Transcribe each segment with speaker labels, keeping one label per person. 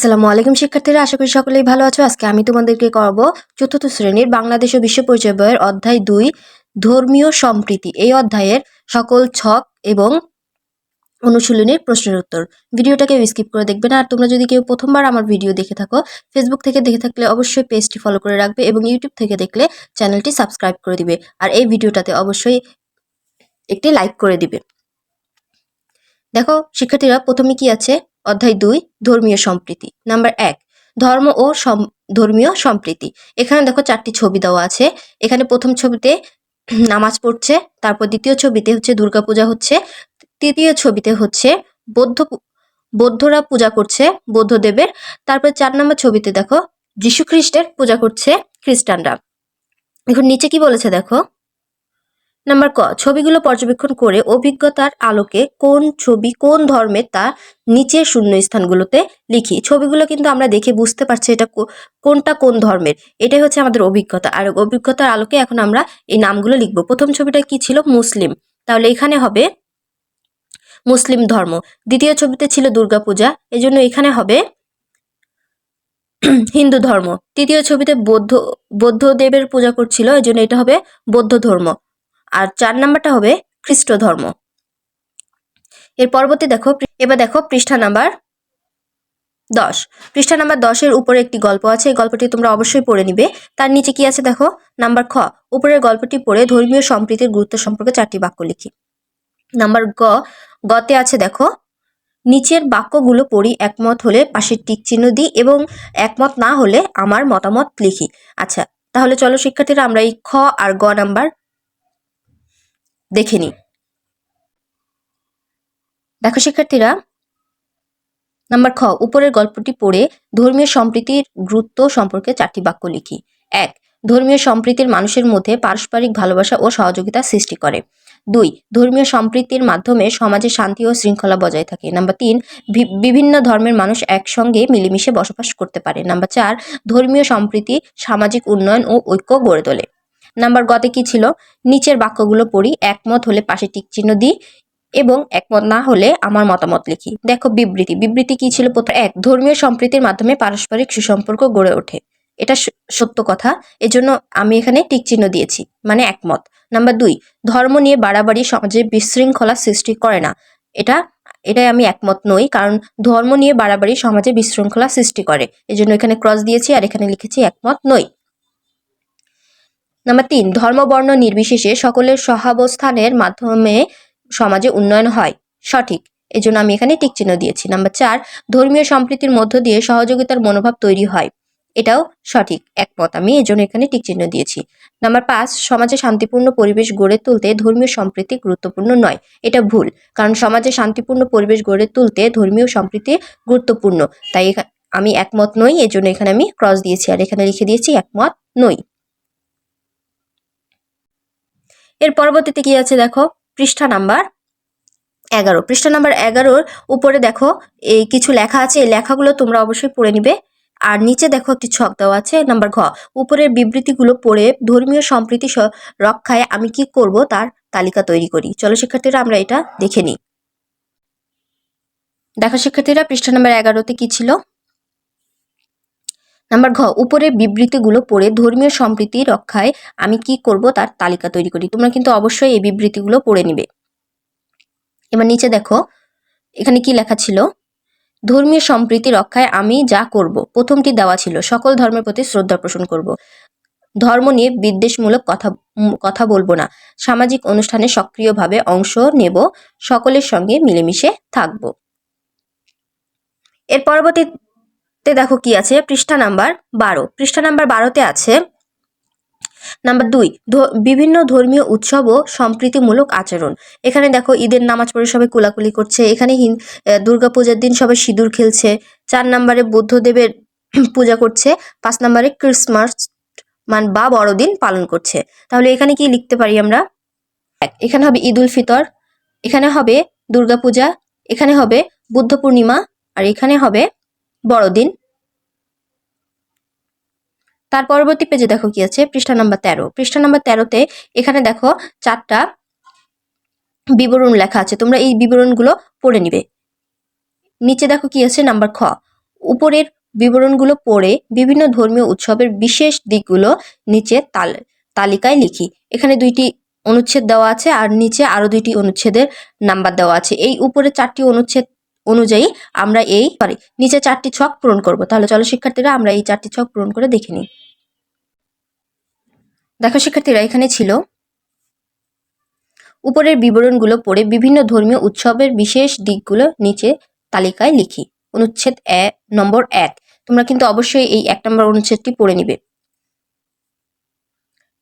Speaker 1: আসসালামু আলাইকুম শিক্ষার্থীরা, আশা করি সকলেই ভালো আছো। আজকে আমি তোমাদেরকে করাবো চতুর্থ শ্রেণীর বাংলাদেশ ও বিশ্ব পরিচয় বইয়ের অধ্যায় 2 ধর্মীয় সম্প্রীতি। এই অধ্যায়ের সকল ছক এবং অনুশীলনীর প্রশ্নের উত্তর। ভিডিওটাকে স্কিপ করে দেখবে না। আর তোমরা যদি কেউ প্রথমবার আমার ভিডিও দেখে থাকো, ফেসবুক থেকে দেখে থাকলে অবশ্যই পেজটি ফলো করে রাখবে এবং ইউটিউব থেকে দেখলে চ্যানেলটি সাবস্ক্রাইব করে দিবে। আর এই ভিডিওটাতে অবশ্যই একটি লাইক করে দিবে। দেখো শিক্ষার্থীরা, প্রথমে কি আছে? অধ্যায় 2 ধর্মীয় সম্প্রীতি। নাম্বার 1 ধর্ম ও ধর্মীয় সম্প্রীতি। এখানে দেখো 4টি ছবি দেওয়া আছে। এখানে প্রথম ছবিতে নামাজ পড়ছে, তারপর দ্বিতীয় ছবিতে হচ্ছে দুর্গাপূজা হচ্ছে, তৃতীয় ছবিতে হচ্ছে বৌদ্ধরা পূজা করছে বৌদ্ধদেবের, তারপর 4 নম্বর ছবিতে দেখো যীশু খ্রিস্টের পূজা করছে খ্রিস্টানরা। এখন নিচে কি বলেছে দেখো। নাম্বার ক ছবিগুলো পর্যবেক্ষণ করে অভিজ্ঞতার আলোকে কোন ছবি কোন ধর্মের তা নিচের শূন্যস্থানগুলোতে লিখি। ছবিগুলো কিন্তু আমরা দেখে বুঝতে পারছি এটা কোনটা কোন ধর্মের। এটাই হচ্ছে আমাদের অভিজ্ঞতা। আর অভিজ্ঞতার আলোকে এখন আমরা এই নামগুলো লিখব। প্রথম ছবিটা কি ছিল? মুসলিম, তাহলে এখানে হবে মুসলিম ধর্ম। দ্বিতীয় ছবিতে ছিল দুর্গাপূজা, এজন্য এখানে হবে হিন্দু ধর্ম। তৃতীয় ছবিতে বৌদ্ধদেবের পূজা করছিল, এজন্য এটা হবে বৌদ্ধ ধর্ম। আর 4 নাম্বারটা হবে খ্রিস্ট ধর্ম। এর পরবর্তী দেখো, এবার দেখো পৃষ্ঠা নাম্বার 10। পৃষ্ঠা নাম্বার 10-এর উপরে একটি গল্প আছে। এই গল্পটি তোমরা অবশ্যই পড়ে নিবে। তার নিচে কি আছে দেখো। নাম্বার খ উপরের গল্পটি পড়ে ধর্মীয় সম্প্রীতির গুরুত্ব সম্পর্কে 4টি বাক্য লিখি। নাম্বার গতে আছে দেখো, নিচের বাক্যগুলো পড়ি, একমত হলে পাশে টিক চিহ্ন দিই এবং একমত না হলে আমার মতামত লিখি। আচ্ছা, তাহলে চলো শিক্ষার্থীরা আমরা এই খ আর গ নাম্বার দেখে নিই। দেখো শিক্ষার্থীরা, নাম্বার খ উপরের গল্পটি পড়ে ধর্মীয় সম্প্রীতির গুরুত্ব সম্পর্কে 4টি বাক্য লিখি। 1 ধর্মীয় সম্প্রীতির মানুষের মধ্যে পারস্পরিক ভালোবাসা ও সহযোগিতা সৃষ্টি করে। 2 ধর্মীয় সম্প্রীতির মাধ্যমে সমাজে শান্তি ও শৃঙ্খলা বজায় থাকে। নাম্বার 3 বিভিন্ন ধর্মের মানুষ একসঙ্গে মিলেমিশে বসবাস করতে পারে। নাম্বার 4 ধর্মীয় সম্প্রীতি সামাজিক উন্নয়ন ও ঐক্য গড়ে তোলে। নাম্বার গতে কি ছিল? নিচের বাক্যগুলো পড়ি, একমত হলে পাশে টিক চিহ্ন দিই এবং একমত না হলে আমার মতামত লিখি। দেখো বিবৃতি কি ছিল? প্রথম 1 ধর্মীয় সম্প্রীতির মাধ্যমে পারস্পরিক সুসম্পর্ক গড়ে ওঠে। এটা সত্য কথা, এজন্য আমি এখানে টিক চিহ্ন দিয়েছি, মানে একমত। নাম্বার 2 ধর্ম নিয়ে বাড়াবাড়ি সমাজে বিশৃঙ্খলা সৃষ্টি করে না। এটাই আমি একমত নই, কারণ ধর্ম নিয়ে বাড়াবাড়ি সমাজে বিশৃঙ্খলা সৃষ্টি করে, এজন্য এখানে ক্রস দিয়েছি আর এখানে লিখেছি একমত নই। নাম্বার 3 ধর্ম বর্ণ নির্বিশেষে সকলের সহাবস্থানের মাধ্যমে সমাজে উন্নয়ন হয়। সঠিক, এজন্য আমি এখানে টিক চিহ্ন দিয়েছি। নাম্বার 4 ধর্মীয় সম্প্রীতির মধ্য দিয়ে সহযোগিতার মনোভাব তৈরি হয়। এটাও সঠিক, একমত আমি, এজন্য এখানে টিক চিহ্ন দিয়েছি। নাম্বার 5 সমাজে শান্তিপূর্ণ পরিবেশ গড়ে তুলতে ধর্মীয় সম্প্রীতি গুরুত্বপূর্ণ নয়। এটা ভুল, কারণ সমাজে শান্তিপূর্ণ পরিবেশ গড়ে তুলতে ধর্মীয় সম্প্রীতি গুরুত্বপূর্ণ। তাই আমি একমত নই, এজন্য এখানে আমি ক্রস দিয়েছি আর এখানে লিখে দিয়েছি একমত নই। এর পরবর্তীতে কি আছে দেখো, পৃষ্ঠা নাম্বার 11। পৃষ্ঠা নাম্বার 11-র উপরে দেখো এই কিছু লেখা আছে। এই লেখাগুলো তোমরা অবশ্যই পড়ে নিবে। আর নিচে দেখো একটি ছক দেওয়া আছে। নাম্বার ঘ উপরের বিবৃতিগুলো পড়ে ধর্মীয় সম্প্রীতি রক্ষায় আমি কি করব তার তালিকা তৈরি করি। চলো শিক্ষার্থীরা আমরা এটা দেখে নিই। দেখো শিক্ষার্থীরা, পৃষ্ঠা নাম্বার 11-তে কি ছিল? নাম্বার ঘ উপরের বিবৃতিগুলো পড়ে ধর্মীয় সম্প্রীতি রক্ষায় আমি কি করব তার তালিকা তৈরি করি। তোমরা কিন্তু অবশ্যই এই বিবৃতিগুলো পড়ে নিবে। এবার নিচে দেখো এখানে কি লেখা ছিল? ধর্মীয় সম্প্রীতি রক্ষায় আমি যা করব। প্রথমটি দেওয়া ছিল সকল ধর্মের প্রতি শ্রদ্ধা পোষণ করব, ধর্ম নিয়ে বিদ্বেষমূলক কথা বলবো না, সামাজিক অনুষ্ঠানে সক্রিয়ভাবে অংশ নেব, সকলের সঙ্গে মিলেমিশে থাকব। এর পরবর্তীতে দেখো কি আছে, পৃষ্ঠা নাম্বার 12। পৃষ্ঠা নাম্বার 12-তে আছে নাম্বার 2 বিভিন্ন ধর্মীয় উৎসব ও সম্প্রীতিমূলক আচরণ। এখানে দেখো ঈদের নামাজ পড়ে সবাই কোলাকুলি করছে। এখানে দুর্গাপূজার দিন সবাই সিঁদুর খেলছে। 4 নম্বরে বুদ্ধদেবের পূজা করছে। 5 নম্বরে ক্রিসমাস বা বড়দিন পালন করছে। তাহলে এখানে কি লিখতে পারি আমরা? এখানে হবে ঈদ উল ফিতর, এখানে হবে দুর্গাপূজা, এখানে হবে বুদ্ধ পূর্ণিমা, আর এখানে হবে বড়দিন। তার পরবর্তী পেজে দেখো কি আছে, পৃষ্ঠা নাম্বার 13। পৃষ্ঠা নাম্বার 13-তে এখানে দেখো 4টা বিবরণ লেখা আছে। তোমরা এই বিবরণগুলো পড়ে নিবে। নিচে দেখো কি আছে, নাম্বার খ উপরের বিবরণগুলো পড়ে বিভিন্ন ধর্মীয় উৎসবের বিশেষ দিকগুলো নিচে তালিকায় লিখি। এখানে 2টি অনুচ্ছেদ দেওয়া আছে আর নিচে আরো 2টি অনুচ্ছেদের নাম্বার দেওয়া আছে। এই উপরে 4টি অনুচ্ছেদ অনুযায়ী আমরা নিচে 4টি ছক পূরণ করব। তাহলে চলো শিক্ষার্থীরা আমরা এই 4টি ছক পূরণ করে দেখে নিই। দেখো শিক্ষার্থীরা, এখানে ছিল উপরের বিবরণগুলো পড়ে বিভিন্ন ধর্মীয় উৎসবের বিশেষ দিকগুলো নিচে তালিকায় লিখি। অনুচ্ছেদ নম্বর 1। তোমরা কিন্তু অবশ্যই এই 1 নম্বর অনুচ্ছেদটি পড়ে নিবে।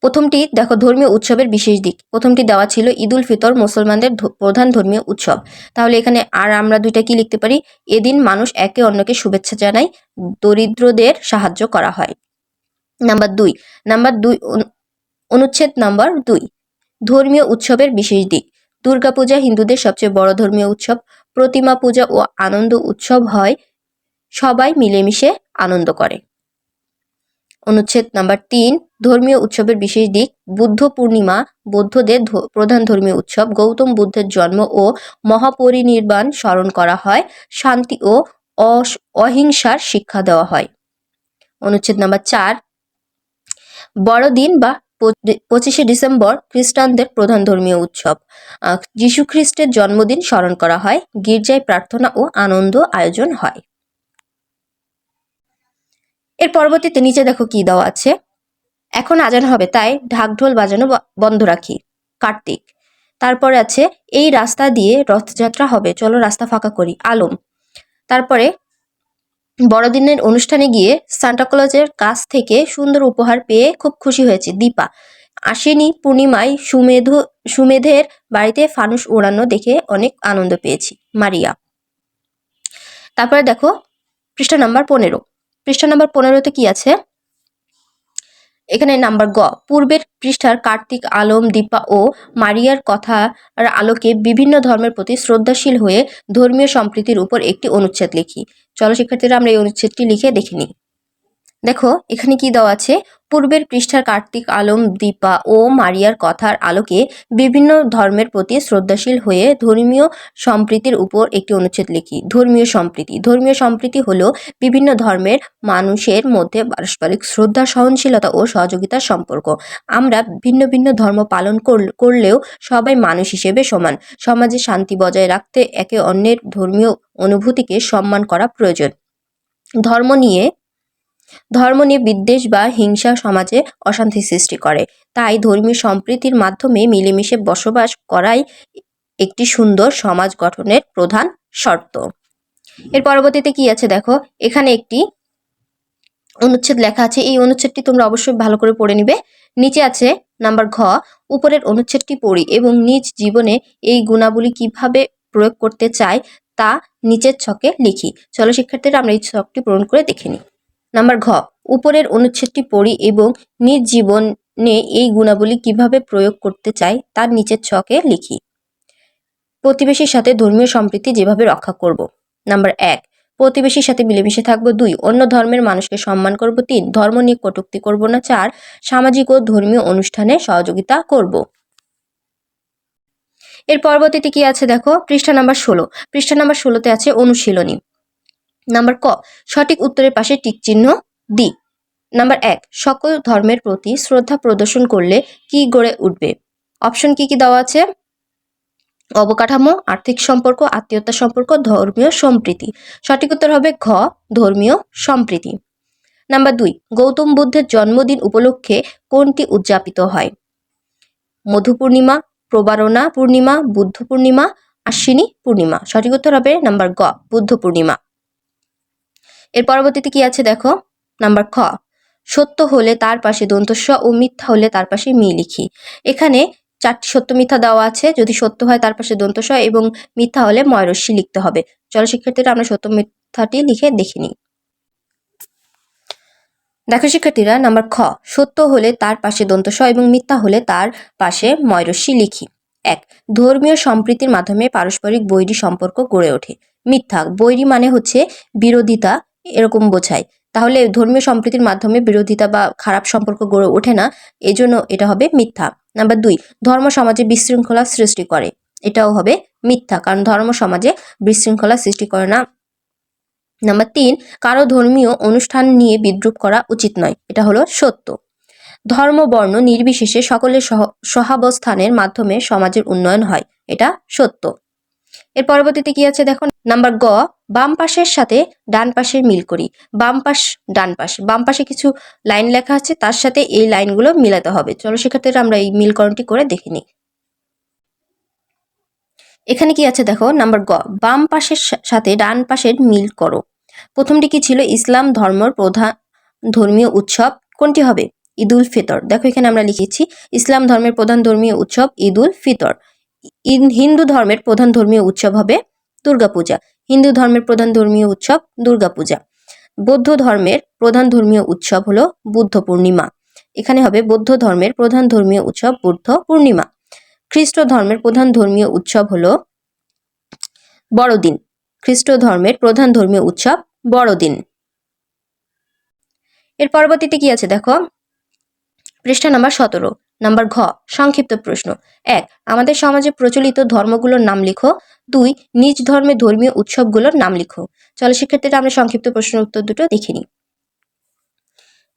Speaker 1: প্রথমটি দেখো, ধর্মীয় উৎসবের বিশেষ দিক। প্রথমটি দেওয়া ছিল ঈদ উল ফিতর, মুসলমানদের প্রধান ধর্মীয় উৎসব। তাহলে এখানে আর আমরা 2টা কি লিখতে পারি? এদিন মানুষ একে অন্যকে শুভেচ্ছা জানায়, দরিদ্রদের সাহায্য করা হয়। নাম্বার 2 অনুচ্ছেদ নাম্বার 2, ধর্মীয় উৎসবের বিশেষ দিক। দুর্গাপূজা হিন্দুদের সবচেয়ে বড় ধর্মীয় উৎসব। প্রতিমা পূজা ও আনন্দ উৎসব হয়, সবাই মিলেমিশে আনন্দ করে। অনুচ্ছেদ নাম্বার 3, ধর্মীয় উৎসবের বিশেষ দিক। বুদ্ধ পূর্ণিমা বৌদ্ধদের প্রধান ধর্মীয় উৎসব। গৌতম বুদ্ধের জন্ম ও মহাপরিনির্বাণ স্মরণ করা হয়, শান্তি ও অহিংসার শিক্ষা দেওয়া হয়। অনুচ্ছেদ নাম্বার 4, বড়দিন বা 25শে ডিসেম্বর খ্রিস্টানদের প্রধান ধর্মীয় উৎসব। যীশু খ্রিস্টের জন্মদিন স্মরণ করা হয়, গির্জায় প্রার্থনা ও আনন্দ আয়োজন হয়। এর পরবর্তীতে নিচে দেখো কি দেওয়া আছে। এখন আজান হবে, তাই ঢাকঢোল বাজানো বন্ধ রাখি। কার্তিক। তারপরে আছে এই রাস্তা দিয়ে রথযাত্রা হবে, চলো রাস্তা ফাঁকা করি। আলম। তারপরে বড়দিনের অনুষ্ঠানে গিয়ে সান্টাক্লজের কাছ থেকে সুন্দর উপহার পেয়ে খুব খুশি হয়েছে। দীপা। আশ্বিনী পূর্ণিমায় সুমেধের বাড়িতে ফানুস ওড়ানো দেখে অনেক আনন্দ পেয়েছি। মারিয়া। তারপরে দেখো পৃষ্ঠা নাম্বার 15। পৃষ্ঠা নাম্বার 15তে কি আছে? এখানে নাম্বার গ, পূর্বের পৃষ্ঠার কার্তিক, আলম, দীপা ও মারিয়ার কথার আলোকে বিভিন্ন ধর্মের প্রতি শ্রদ্ধাশীল হয়ে ধর্মীয় সম্প্রীতির উপর একটি অনুচ্ছেদ লিখি। চলো শিক্ষার্থীরা আমরা এই অনুচ্ছেদটি লিখে দেখে নিই। দেখো এখানে কি দেওয়া আছে, পূর্বের পৃষ্ঠার কার্তিক, আলম, দীপা ও মারিয়ার কথার আলোকে বিভিন্ন ধর্মের প্রতি শ্রদ্ধাশীল হয়ে ধর্মীয় সম্প্রীতির উপর একটি অনুচ্ছেদ লিখি। ধর্মীয় সম্প্রীতি হলো বিভিন্ন ধর্মের মানুষের মধ্যে পারস্পরিক শ্রদ্ধা, সহনশীলতা ও সহযোগিতার সম্পর্ক। আমরা ভিন্ন ভিন্ন ধর্ম পালন করলেও সবাই মানুষ হিসেবে সমান। সমাজে শান্তি বজায় রাখতে একে অন্যের ধর্মীয় অনুভূতিকে সম্মান করা প্রয়োজন। ধর্ম নিয়ে বিদ্বেষ বা হিংসা সমাজে অশান্তি সৃষ্টি করে। তাই ধর্মীয় সম্প্রীতির মাধ্যমে মিলেমিশে বসবাস করাই একটি সুন্দর সমাজ গঠনের প্রধান শর্ত। এর পরবর্তীতে কি আছে দেখো, এখানে একটি অনুচ্ছেদ লেখা আছে। এই অনুচ্ছেদটি তোমরা অবশ্যই ভালো করে পড়ে নিবে। নিচে আছে নাম্বার ঘ, উপরের অনুচ্ছেদটি পড়ি এবং নিজ জীবনে এই গুণাবলী কিভাবে প্রয়োগ করতে চাই তা নিচের ছকে লিখি। চলো শিক্ষার্থীরা আমরা এই ছকটি পূরণ করে দেখে নিই। নাম্বার ঘ, উপরের অনুচ্ছেদটি পড়ি এবং নিজ জীবনে এই গুণাবলী কিভাবে প্রয়োগ করতে চাই তার নিচের ছকে লিখি। প্রতিবেশীর সাথে ধর্মীয় সম্প্রীতি যেভাবে রক্ষা করব। নাম্বার 1, প্রতিবেশীর সাথে মিলেমিশে থাকবো। 2, অন্য ধর্মের মানুষকে সম্মান করব। 3, ধর্ম নিয়ে কটূক্তি করব না। 4, সামাজিক ও ধর্মীয় অনুষ্ঠানে সহযোগিতা করব। এর পরবর্তীতে কি আছে দেখো, পৃষ্ঠা নাম্বার 16। পৃষ্ঠা নাম্বার 16তে আছে অনুশীলনী। নাম্বার ক, সঠিক উত্তরের পাশে টিক চিহ্ন দি। নাম্বার 1, সকল ধর্মের প্রতি শ্রদ্ধা প্রদর্শন করলে কি গড়ে উঠবে? অপশন কি কি দেওয়া আছে? অবকাঠামো, আর্থিক সম্পর্ক, আত্মীয়তা সম্পর্ক, ধর্মীয় সম্প্রীতি। সঠিক উত্তর হবে ঘ, ধর্মীয় সম্প্রীতি। নাম্বার 2, গৌতম বুদ্ধের জন্মদিন উপলক্ষে কোনটি উদযাপিত হয়? মধু পূর্ণিমা, প্রবারণা পূর্ণিমা, বুদ্ধ পূর্ণিমা, আশ্বিনী পূর্ণিমা। সঠিক উত্তর হবে নাম্বার গ, বুদ্ধ পূর্ণিমা। এর পরবর্তীতে কি আছে দেখো, নাম্বার খ, সত্য হলে তার পাশে দন্তস্ব ও মিথ্যা হলে তার পাশে মি লিখি। এখানে 4টি সত্য মিথ্যা দেওয়া আছে। যদি সত্য হয় তার পাশে দন্তস্ব এবং মিথ্যা হলে ময়রস্যি লিখতে হবে। চলো শিক্ষার্থীরা আমরা সত্য মিথ্যাটি লিখে দেখে নিই। দেখো শিক্ষার্থীরা, নাম্বার খ, সত্য হলে তার পাশে দন্তস্ব এবং মিথ্যা হলে তার পাশে ময়রস্যি লিখি। 1, ধর্মীয় সম্প্রীতির মাধ্যমে পারস্পরিক বৈরী সম্পর্ক গড়ে ওঠে। মিথ্যা, বৈরী মানে হচ্ছে বিরোধিতা, এরকম বোঝায়। তাহলে ধর্মীয় সম্প্রীতির মাধ্যমে বিরোধিতা বা খারাপ সম্পর্ক গড়ে ওঠে না, এজন্য এটা হবে মিথ্যা। নাম্বার 2, ধর্ম সমাজে বিশৃঙ্খলা সৃষ্টি করে। এটাও হবে মিথ্যা, কারণ ধর্ম সমাজে বিশৃঙ্খলা সৃষ্টি করে না। নাম্বার 3, কারো ধর্মীয় অনুষ্ঠান নিয়ে বিদ্রূপ করা উচিত নয়, এটা হলো সত্য। ধর্ম বর্ণ নির্বিশেষে সকলের সহাবস্থানের মাধ্যমে সমাজের উন্নয়ন হয়, এটা সত্য। এর পরবর্তীতে কি আছে দেখো, নাম্বার গ, বাম পাশের সাথে ডান পাশের মিল করি। বাম পাশ ডান পাশ, বাম পাশে কিছু লাইন লেখা আছে, তার সাথে এই লাইনগুলো মিলাতে হবে। চলো সেক্ষেত্রে আমরা এই মিলকরণটি করে দেখে নিই। এখানে কি আছে দেখো, নাম্বার গ, বাম পাশের সাথে ডান পাশের মিল করো। প্রথমটি কি ছিল, ইসলাম ধর্মের প্রধান ধর্মীয় উৎসব কোনটি হবে? ঈদ উল ফিতর। দেখো এখানে আমরা লিখেছি ইসলাম ধর্মের প্রধান ধর্মীয় উৎসব ঈদ উল ফিতর। হিন্দু ধর্মের প্রধান ধর্মীয় উৎসব হবে দুর্গাপূজা। হিন্দু ধর্মের প্রধান ধর্মীয় উৎসব দুর্গাপূজা। বৌদ্ধ ধর্মের প্রধান ধর্মীয় উৎসব হলো বুদ্ধ পূর্ণিমা। এখানে হবে বৌদ্ধ ধর্মের প্রধান ধর্মীয় উৎসব বুদ্ধ পূর্ণিমা। খ্রিস্ট ধর্মের প্রধান ধর্মীয় উৎসব হলো বড়দিন। খ্রিস্ট ধর্মের প্রধান ধর্মীয় উৎসব বড়দিন। এর পরবর্তীতে কি আছে দেখো, পৃষ্ঠা নাম্বার 17, নাম্বার ঘ, সংক্ষিপ্ত প্রশ্ন। 1, আমাদের সমাজে প্রচলিত ধর্মগুলোর নাম লিখো। 2, নিজ ধর্মের ধর্মীয় উৎসবগুলোর নাম লিখো। চলো শিক্ষার্থীরা আমরা সংক্ষিপ্ত প্রশ্নের উত্তর দুটো দেখে নিই।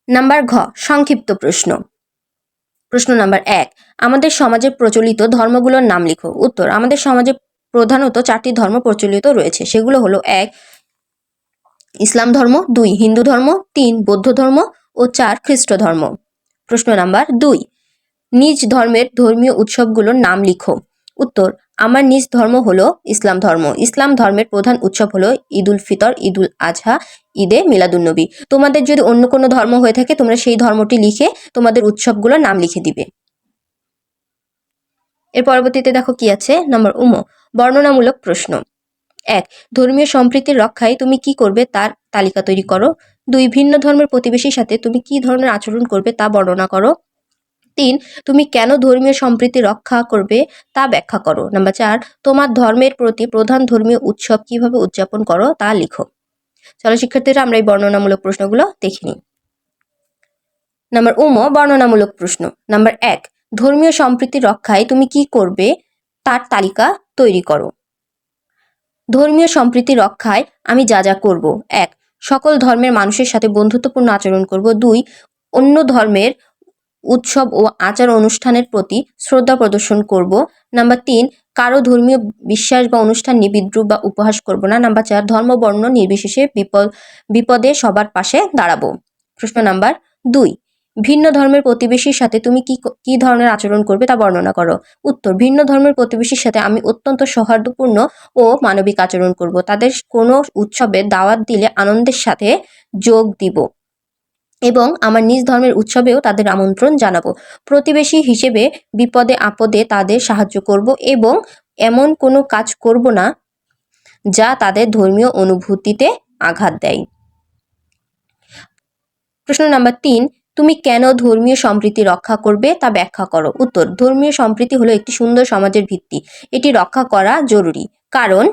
Speaker 1: নাম্বার ঘ, সংক্ষিপ্ত প্রশ্ন। প্রশ্ন নাম্বার 1, আমাদের সমাজে প্রচলিত ধর্মগুলোর নাম লিখো। উত্তর, আমাদের সমাজে প্রধানত 4টি ধর্ম প্রচলিত রয়েছে, সেগুলো হলো 1, ইসলাম ধর্ম, 2, হিন্দু ধর্ম, 3, বৌদ্ধ ধর্ম ও 4, খ্রিস্ট ধর্ম। প্রশ্ন নাম্বার 2, নিজ ধর্মের ধর্মীয় উৎসবগুলোর নাম লিখো। উত্তর, আমার নিজ ধর্ম হলো ইসলাম ধর্ম। ইসলাম ধর্মের প্রধান উৎসব হলো ঈদ উল ফিতর, ঈদ উল আজহা, ঈদে মিলাদুন্নবী। তোমাদের যদি অন্য কোনো ধর্ম হয়ে থাকে তোমরা সেই ধর্মটি লিখে তোমাদের উৎসবগুলোর নাম লিখে দিবে। এর পরবর্তীতে দেখো কি আছে, নাম্বার উম, বর্ণনামূলক প্রশ্ন। 1, ধর্মীয় সম্প্রীতির রক্ষায় তুমি কি করবে তার তালিকা তৈরি করো। 2, ভিন্ন ধর্মের প্রতিবেশীর সাথে তুমি কি ধরনের আচরণ করবে তা বর্ণনা করো। 3, তুমি কেন ধর্মীয় সম্প্রীতি রক্ষা করবে তা ব্যাখ্যা করো। নাম্বার 4, তোমার ধর্মের প্রতি প্রধান ধর্মীয় উৎসব কিভাবে উদযাপন করো তা লিখো। চলো শিক্ষার্থীরা আমরা এই বর্ণনামূলক প্রশ্নগুলো দেখে নিই। নাম্বার উম, বর্ণনামূলক প্রশ্ন। নাম্বার 1, ধর্মীয় সম্প্রীতি রক্ষায় তুমি কি করবে তার তালিকা তৈরি করো। ধর্মীয় সম্প্রীতি রক্ষায় আমি যা যা করব। 1, সকল ধর্মের মানুষের সাথে বন্ধুত্বপূর্ণ আচরণ করব। 2, অন্য ধর্মের উৎসব ও আচার অনুষ্ঠানের প্রতি শ্রদ্ধা প্রদর্শন করব। নাম্বার 3, কারো ধর্মীয় বিশ্বাস বা অনুষ্ঠান নিয়ে বিদ্রুপ বা উপহাস করব না। নাম্বার 4, ধর্ম বর্ণ নির্বিশেষে বিপদে সবার পাশে দাঁড়াবো। প্রশ্ন নাম্বার 2, ভিন্ন ধর্মের প্রতিবেশীর সাথে তুমি কি ধরনের আচরণ করবে তা বর্ণনা করো। উত্তর, ভিন্ন ধর্মের প্রতিবেশীর সাথে আমি অত্যন্ত সৌহার্দ্যপূর্ণ ও মানবিক আচরণ করব। তাদের কোনো উৎসবে দাওয়াত দিলে আনন্দের সাথে যোগ দিব এবং আমার নিজ ধর্মের উৎসবেও তাদের আমন্ত্রণ জানাবো। প্রতিবেশী হিসেবে বিপদে আপদে তাদের সাহায্য করব এবং এমন কোনো কাজ করব না যা তাদের ধর্মীয় অনুভূতিতে আঘাত দেয়। প্রশ্ন নাম্বার 3, তুমি কেন ধর্মীয় সম্প্রীতি রক্ষা করবে তা ব্যাখ্যা করো। উত্তর, ধর্মীয় সম্প্রীতি হলো একটি সুন্দর সমাজের ভিত্তি। এটি রক্ষা করা জরুরি কারণ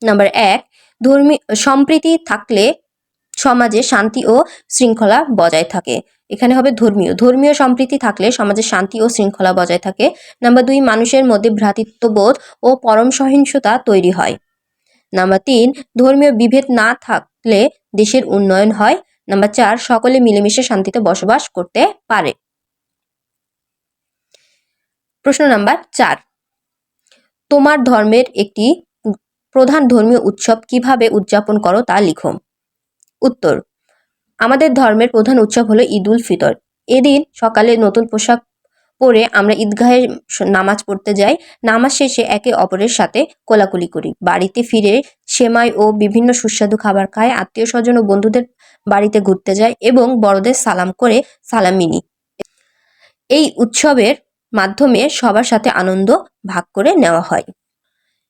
Speaker 1: নাম্বার 1, ধর্মীয় সম্প্রীতি থাকলে সমাজে শান্তি ও শৃঙ্খলা বজায় থাকে। এখানে হবে ধর্মীয় সম্প্রীতি থাকলে সমাজে শান্তি ও শৃঙ্খলা বজায় থাকে। নাম্বার 2, মানুষের মধ্যে ভ্রাতৃত্ববোধ ও পরম সহিংসতা তৈরি হয়। নাম্বার 3, ধর্মীয় বিভেদ না থাকলে দেশের উন্নয়ন হয়। নাম্বার 4, সকলে মিলেমিশে শান্তিতে বসবাস করতে পারে। প্রশ্ন নাম্বার 4, তোমার ধর্মের একটি প্রধান ধর্মীয় উৎসব কিভাবে উদযাপন করো তা লিখো। উত্তর, আমাদের ধর্মের প্রধান উৎসব হলো ঈদ উল ফিতর। এদিন সকালে নতুন পোশাক পরে আমরা ঈদগাহে নামাজ পড়তে যাই। নামাজ শেষে একে অপরের সাথে কোলাকুলি করি। বাড়িতে ফিরে সেমাই ও বিভিন্ন সুস্বাদু খাবার খাই। আত্মীয় স্বজন ও বন্ধুদের বাড়িতে ঘুরতে যাই এবং বড়দের সালাম করে সালামি নিই। এই উৎসবের মাধ্যমে সবার সাথে আনন্দ ভাগ করে নেওয়া হয়।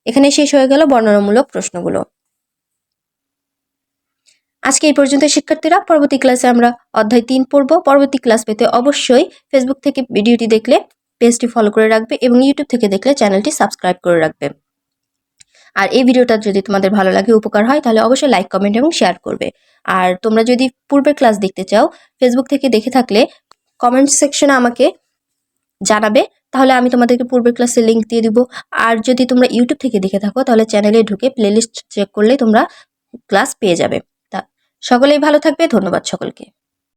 Speaker 1: এখানে শেষ হয়ে গেল বর্ণনামূলক প্রশ্নগুলো। আজকে এই পর্যন্ত শিক্ষার্থীরা, পরবর্তী ক্লাসে আমরা অধ্যায় 3 পড়ব। পরবর্তী ক্লাস পেতে অবশ্যই ফেসবুক থেকে ভিডিওটি দেখলে পেজটি ফলো করে রাখবে এবং ইউটিউব থেকে দেখলে চ্যানেলটি সাবস্ক্রাইব করে রাখবে। আর এই ভিডিওটা যদি তোমাদের ভালো লাগে, উপকার হয়, তাহলে অবশ্যই লাইক, কমেন্ট এবং শেয়ার করবে। আর তোমরা যদি পূর্বের ক্লাস দেখতে চাও, ফেসবুক থেকে দেখে থাকলে কমেন্ট সেকশনে আমাকে জানাবে, তাহলে আমি তোমাদেরকে পূর্বের ক্লাসের লিঙ্ক দিয়ে দিব। আর যদি তোমরা ইউটিউব থেকে দেখে থাকো তাহলে চ্যানেলে ঢুকে প্লেলিস্ট চেক করলে তোমরা ক্লাস পেয়ে যাবে। সকলেই ভালো থাকবে। ধন্যবাদ সকলকে।